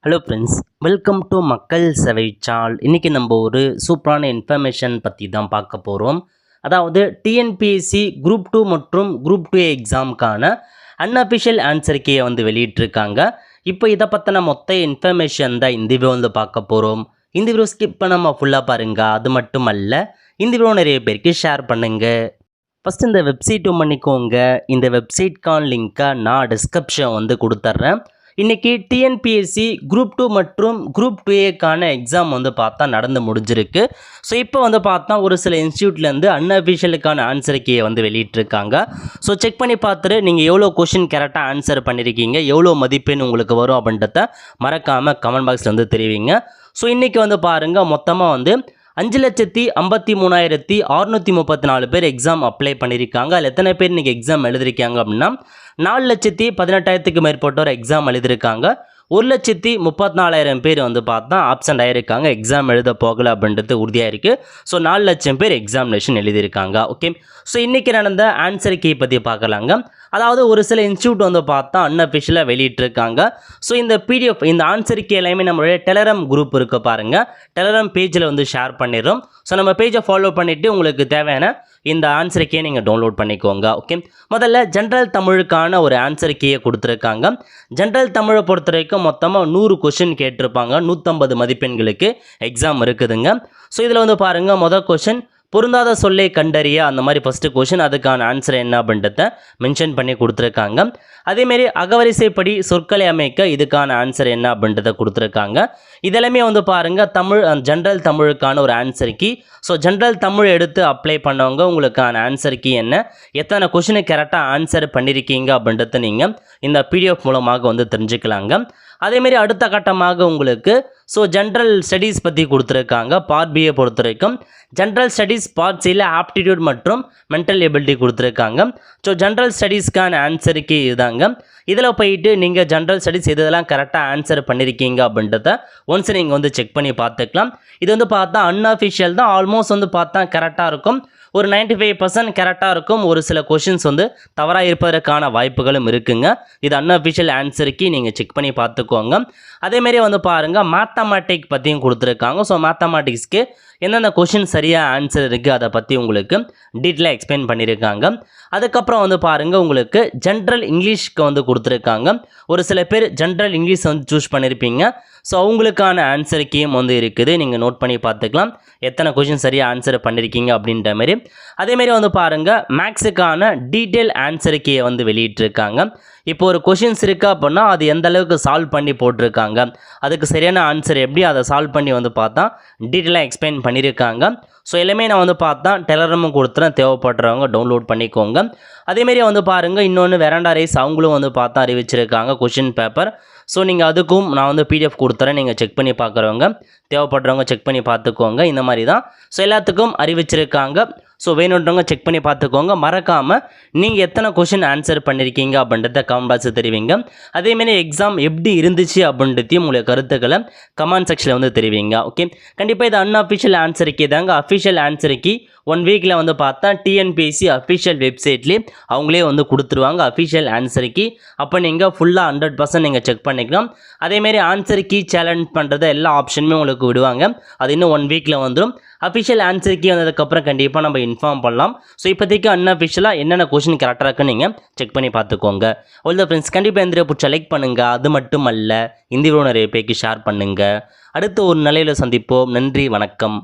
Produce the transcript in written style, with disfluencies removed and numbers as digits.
Hello friends, welcome to மக்கள் சேவை சால். இன்றைக்கி நம்ம ஒரு சூப்பரான இன்ஃபர்மேஷன் பற்றி தான் பார்க்க போகிறோம். அதாவது டிஎன்பிஎஸ்சி குரூப் 2 மற்றும் குரூப் 2 எக்ஸாமுக்கான அன்அஃபிஷியல் ஆன்சர் கீயை வெளியிட்டிருக்காங்க. இப்போ இதை பற்றின மொத்த இன்ஃபர்மேஷன் தான் இந்த வீடியோ பார்க்க போகிறோம். இந்த வீடியோ ஸ்கிப் பண்ணாமல் ஃபுல்லாக பாருங்கள். அது மட்டும் அல்ல, இந்த வீடியோ நிறைய பேருக்கு ஷேர் பண்ணுங்கள். ஃபஸ்ட்டு இந்த வெப்சைட் பண்ணிக்கோங்க. இந்த வெப்சைட்கான லிங்க்கை நான் டிஸ்கிரிப்ஷன் கொடுத்துட்றேன். இன்றைக்கி டிஎன்பிஎஸ்சி குரூப் 2 மற்றும் குரூப் 2ஏக்கான எக்ஸாம் பார்த்தா நடந்து முடிஞ்சிருக்கு. ஸோ இப்போ பார்த்தா ஒரு சில இன்ஸ்டியூட்லேருந்து அன்அஃபிஷியலுக்கான ஆன்சர் கீயை வெளியிட்டிருக்காங்க. ஸோ செக் பண்ணி பார்த்துட்டு நீங்கள் எவ்வளோ கொஷின் கரெக்டாக ஆன்சர் பண்ணியிருக்கீங்க, எவ்வளோ மதிப்பெண் உங்களுக்கு வரும் அப்படின்றத மறக்காமல் கமெண்ட் பாக்ஸில் தெரிவிங்க. ஸோ இன்றைக்கி பாருங்கள், மொத்தமாக 5,53,634 பேர் எக்ஸாம் அப்ளை பண்ணியிருக்காங்க. அதில் எத்தனை பேர் இன்றைக்கி எக்ஸாம் எழுதியிருக்காங்க அப்படின்னா 4,18,000க்கு மேற்பட்டோர் எக்ஸாம் எழுதியிருக்காங்க. 1,34,000 பேர் பார்த்தா ஆப்சண்ட் ஆகியிருக்காங்க, எக்ஸாம் எழுத போகலை அப்படின்றது உறுதியாக இருக்குது. ஸோ 4 லட்சம் பேர் எக்ஸாமினேஷன் எழுதியிருக்காங்க. ஓகே, ஸோ இன்றைக்கி நடந்த ஆன்சர் கீ பற்றி பார்க்கலாங்க. அதாவது ஒரு சில இன்ஸ்டியூட் பார்த்தா அன்அஃபிஷியலாக வெளியிட்டிருக்காங்க. ஸோ இந்த பிடிஎஃப், இந்த ஆன்சர் கீ எல்லாமே நம்மளுடைய டெலகிராம் குரூப் இருக்க பாருங்கள், டெலகிராம் பேஜில் ஷேர் பண்ணிடுறோம். ஸோ நம்ம பேஜை ஃபாலோ பண்ணிவிட்டு உங்களுக்கு தேவையான இந்த ஆன்சர் கீயை நீங்கள் டவுன்லோட் பண்ணிக்கோங்க. ஓகே, முதல்ல ஜென்ரல் தமிழுக்கான ஒரு ஆன்சர் கீயை கொடுத்துருக்காங்க. ஜென்ரல் தமிழை பொறுத்த வரைக்கும் மொத்தமாக 100 கொஷின் கேட்டிருப்பாங்க. 150 மதிப்பெண்களுக்கு எக்ஸாம் இருக்குதுங்க. ஸோ இதில் பாருங்கள், முதல் கொஷின் பொருந்தாத சொல்லை கண்டறிய, அந்த மாதிரி ஃபஸ்ட்டு கொஷின், அதுக்கான ஆன்சர் என்ன அப்படின்றத மென்ஷன் பண்ணி கொடுத்துருக்காங்க. அதேமாரி அகவரிசைப்படி சொற்களை அமைக்க, இதுக்கான ஆன்சர் என்ன அப்படின்றத கொடுத்துருக்காங்க. இதெல்லாமே பாருங்கள், தமிழ் ஜென்ரல் தமிழுக்கான ஒரு answer key. So general Tamil எடுத்து அப்ளை பண்ணவங்க உங்களுக்கான ஆன்சர் கீ என்ன, எத்தனை கொஷினுக்கு கரெக்டாக ஆன்சர் பண்ணியிருக்கீங்க அப்படின்றத நீங்கள் இந்த பிடிஎஃப் மூலமாக தெரிஞ்சுக்கலாங்க. அதேமாரி அடுத்த கட்டமாக உங்களுக்கு ஜென்ரல் ஸ்டடீஸ் பற்றி கொடுத்துருக்காங்க. பார்ட் பியை பொறுத்த வரைக்கும் ஜென்ரல் ஸ்டடீஸ் பார்ட் சியில் ஆப்டிடியூட் மற்றும் மென்டல் எபிலிட்டி கொடுத்துருக்காங்க. ஸோ ஜென்ரல் ஸ்டடீஸ்க்கான ஆன்சருக்கு இதுதாங்க. இதில் போயிட்டு நீங்கள் ஜென்ரல் ஸ்டடீஸ் இதெல்லாம் கரெக்டாக ஆன்சர் பண்ணியிருக்கீங்க அப்படின்றத ஒன்ஸ் நீங்கள் செக் பண்ணி பார்த்துக்கலாம். இது பார்த்தா அன்அஃபிஷியல் தான், ஆல்மோஸ்ட் பார்த்தா கரெக்டாக இருக்கும். ஒரு 95% கரெக்டாக இருக்கும். ஒரு சில கொஷின்ஸ் தவறாக இருப்பதற்கான வாய்ப்புகளும் இருக்குங்க. இது அன்அஃபிஷியல் ஆன்சருக்கு நீங்கள் செக் பண்ணி பார்த்துக்கோங்க. அதேமாரி பாருங்கள், மேத்தமேட்டிக் பற்றியும் கொடுத்துருக்காங்க. ஸோ மேத்தமேட்டிக்ஸ்க்கு எந்தெந்த கொஷின் சரியாக ஆன்சர் இருக்குது அதை பற்றி உங்களுக்கு டீட்டெயிலாக எக்ஸ்பிளைன் பண்ணியிருக்காங்க. அதுக்கப்புறம் பாருங்கள், உங்களுக்கு ஜென்ரல் இங்கிலீஷ்க்கு கொடுத்துருக்காங்க. ஒரு சில பேர் ஜென்ரல் இங்கிலீஷ் சூஸ் பண்ணியிருப்பீங்க. ஸோ அவங்களுக்கான ஆன்சர் கீயும் இருக்குது. நீங்கள் நோட் பண்ணி பார்த்துக்கலாம், எத்தனை கொஷின் சரியாக ஆன்சர் பண்ணியிருக்கீங்க அப்படின்ற மாதிரி. அதேமாரி பாருங்கள், மேக்ஸுக்கான டீட்டெயில் ஆன்சர் கீயை வெளியிட்டிருக்காங்க. இப்போ ஒரு கொஷின்ஸ் இருக்குது அப்படின்னா அது எந்த அளவுக்கு சால்வ் பண்ணி போட்டிருக்காங்க, அதுக்கு சரியான ஆன்சர் எப்படி அதை சால்வ் பண்ணி பார்த்தா டீட்டெயிலாக எக்ஸ்பிளைன் பண்ணியிருக்காங்க. ஸோ எல்லாமே நான் பார்த்தா டெலகிராமும் கொடுத்துறேன், தேவைப்படுறவங்க டவுன்லோட் பண்ணிக்கோங்க. அதேமாரி பாருங்கள், இன்னொன்று வெராண்டா ரைஸ் அவங்களும் பார்த்தா அறிவிச்சிருக்காங்க கொஷின் பேப்பர். ஸோ நீங்கள் அதுக்கும் நான் பிடிஎஃப் கொடுத்துறேன், நீங்கள் செக் பண்ணி பார்க்குறவங்க, தேவைப்படுறவங்க செக் பண்ணி பார்த்துக்கோங்க. இந்த மாதிரி தான் ஸோ எல்லாத்துக்கும் அறிவிச்சிருக்காங்க. ஸோ வேணுன்றவங்க செக் பண்ணி பார்த்துக்கோங்க. மறக்காமல் நீங்கள் எத்தனை கொஷின் ஆன்சர் பண்ணியிருக்கீங்க அப்படின்றத கமெண்ட் பாக்ஸில் தெரிவிங்க. அதேமாரி எக்ஸாம் எப்படி இருந்துச்சு அப்படின்றதையும் உங்களுடைய கருத்துக்களை கமெண்ட் செக்ஷனில் தெரிவிங்க. ஓகே, கண்டிப்பாக இது அன்அஃபிஷியல் ஆன்சர் கீ தாங்க. அஃபிஷியல் ஆன்சர் கீ 1 வீக்கில் பார்த்தா டிஎன்பிஎஸ்சி அஃபிஷியல் வெப்சைட்லேயே அவங்களே கொடுத்துருவாங்க அஃபிஷியல் ஆன்சர் கீ. அப்போ நீங்கள் ஃபுல்லாக 100% நீங்கள் செக் பண்ணிக்கலாம். அதேமாரி ஆன்சர் கீ சேலஞ்ச் பண்ணுறத எல்லா ஆப்ஷனுமே உங்களுக்கு விடுவாங்க. அது இன்னும் 1 வீக்கில் வந்துடும். அஃபிஷியல் ஆன்சர் கீ வந்ததுக்கப்புறம் கண்டிப்பாக நம்ம இன்ஃபார்ம் பண்ணலாம். ஸோ இப்போதைக்கு அன்அஃபிஷியலாக என்னென்ன கொஷின் கரெக்டாக இருக்குன்னு நீங்கள் செக் பண்ணி பார்த்துக்கோங்க. அவ்வளோ ஃப்ரெண்ட்ஸ், கண்டிப்பாக இந்த பிடிச்ச லைக் பண்ணுங்கள். அது மட்டும் அல்ல, இந்த வீடியோ நிறைய பேருக்கு ஷேர் பண்ணுங்கள். அடுத்து ஒரு நிலையில் சந்திப்போம். நன்றி, வணக்கம்.